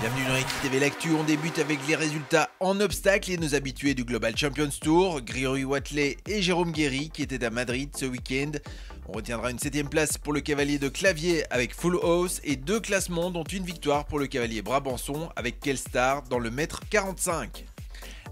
Bienvenue dans Équipe TV L'Actu, on débute avec les résultats en obstacle et nos habitués du Global Champions Tour, Grégory Watley et Jérôme Guéry qui étaient à Madrid ce week-end. On retiendra une 7ème place pour le cavalier de Clavier avec Full House et 2 classements dont une victoire pour le cavalier Brabançon avec Kelstar dans le mètre 45.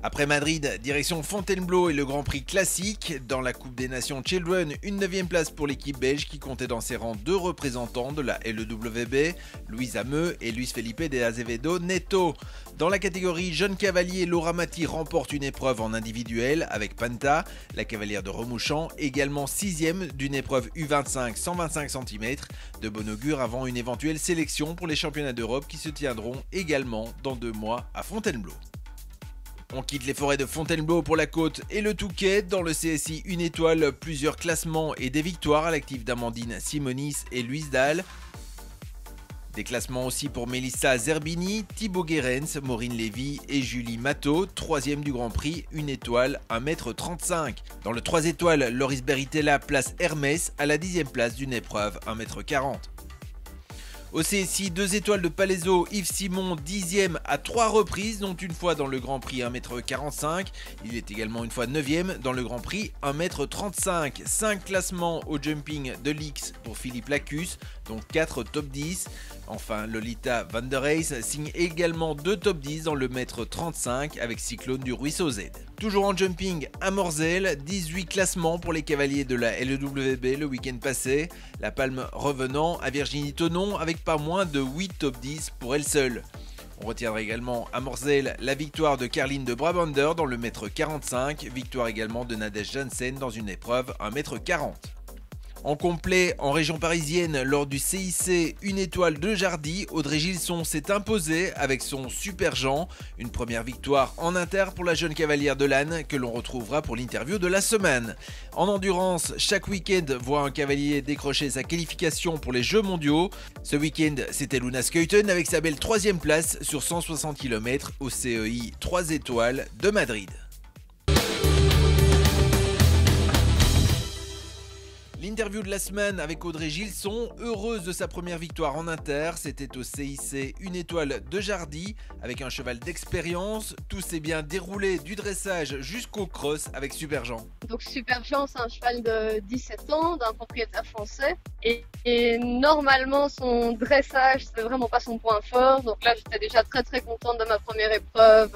Après Madrid, direction Fontainebleau et le Grand Prix classique. Dans la Coupe des Nations Children, une 9ème place pour l'équipe belge qui comptait dans ses rangs 2 représentants de la LEWB, Louise Ameux et Luis Felipe de Azevedo Neto. Dans la catégorie Jeune Cavalier, Laura Mati remporte une épreuve en individuel avec Panta, la cavalière de Remouchamp, également 6ème d'une épreuve U25 125 cm, de bon augure avant une éventuelle sélection pour les championnats d'Europe qui se tiendront également dans 2 mois à Fontainebleau. On quitte les forêts de Fontainebleau pour la côte et le Touquet. Dans le CSI, une étoile, plusieurs classements et des victoires à l'actif d'Amandine Simonis et Louise Dahl. Des classements aussi pour Mélissa Zerbini, Thibaut Guérens, Maureen Lévy et Julie Matteau. 3ème du Grand Prix, une étoile, 1,35 m. Dans le 3 étoiles, Loris Beritella place Hermès à la 10ème place d'une épreuve, 1,40 m. Au CSI, 2 étoiles de Palaiseau, Yves Simon 10ème à 3 reprises, dont une fois dans le Grand Prix 1,45 m. Il est également une fois 9ème dans le Grand Prix 1,35 m. 5 classements au jumping de l'X pour Philippe Lacus, dont 4 top 10. Enfin, Lolita Van der Reis signe également 2 top 10 dans le mètre 35 avec Cyclone du Ruisseau Z. Toujours en jumping à Morzel, 18 classements pour les cavaliers de la LEWB le week-end passé. La palme revenant à Virginie Tonon avec pas moins de 8 top 10 pour elle seule. On retiendra également à Morzel la victoire de Caroline de Brabander dans le mètre 45, victoire également de Nadège Janssen dans une épreuve 1,40 m. En complet, en région parisienne, lors du CIC, une étoile de Jardy, Audrey Gilson s'est imposée avec son Super Jean. Une première victoire en inter pour la jeune cavalière de l'Âne que l'on retrouvera pour l'interview de la semaine. En endurance, chaque week-end voit un cavalier décrocher sa qualification pour les Jeux mondiaux. Ce week-end, c'était Luna Skeuten avec sa belle 3ème place sur 160 km au CEI 3 étoiles de Madrid. L'interview de la semaine avec Audrey Gilson, heureuse de sa première victoire en inter, c'était au CIC une étoile de Jardy avec un cheval d'expérience. Tout s'est bien déroulé du dressage jusqu'au cross avec Super Jean. Donc Super Jean, c'est un cheval de 17 ans d'un propriétaire français et normalement son dressage c'est vraiment pas son point fort. Donc là j'étais déjà très contente de ma première épreuve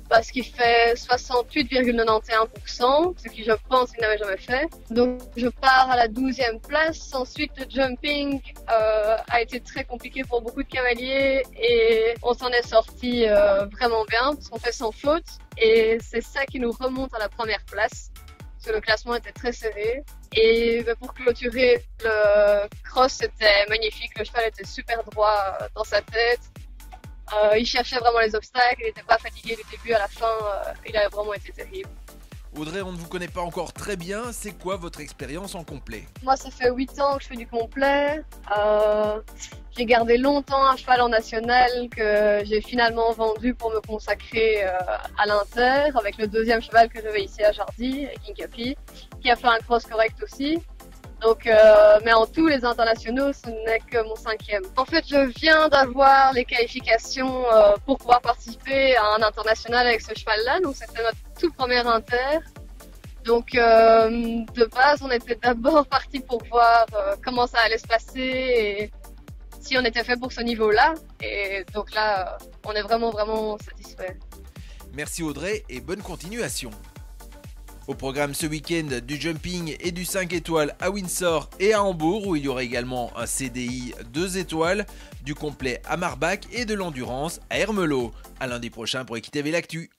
parce qu'il fait 68,91%, ce qui je pense qu'il n'avait jamais fait. Donc je pars à la 12e place. Ensuite, le jumping a été très compliqué pour beaucoup de cavaliers et on s'en est sorti vraiment bien parce qu'on fait sans faute et c'est ça qui nous remonte à la première place parce que le classement était très serré. Et pour clôturer le cross, c'était magnifique. Le cheval était super droit dans sa tête. Il cherchait vraiment les obstacles, il n'était pas fatigué du début à la fin. Il a vraiment été terrible. Audrey, on ne vous connaît pas encore très bien, c'est quoi votre expérience en complet? Moi, ça fait 8 ans que je fais du complet. J'ai gardé longtemps un cheval en national que j'ai finalement vendu pour me consacrer à l'inter, avec le 2e cheval que j'avais ici à Jardy, Kinkapi, qui a fait un cross correct aussi. Donc, mais en tout, les internationaux, ce n'est que mon 5e. En fait, je viens d'avoir les qualifications pour pouvoir participer à un international avec ce cheval-là. Donc, c'était notre tout premier inter. Donc, de base, on était d'abord parti pour voir comment ça allait se passer et si on était fait pour ce niveau-là. Et donc là, on est vraiment satisfait. Merci Audrey et bonne continuation. Au programme ce week-end, du jumping et du 5 étoiles à Windsor et à Hambourg où il y aura également un CDI 2 étoiles, du complet à Marbach et de l'endurance à Ermelot. À lundi prochain pour Équipe TV L'Actu.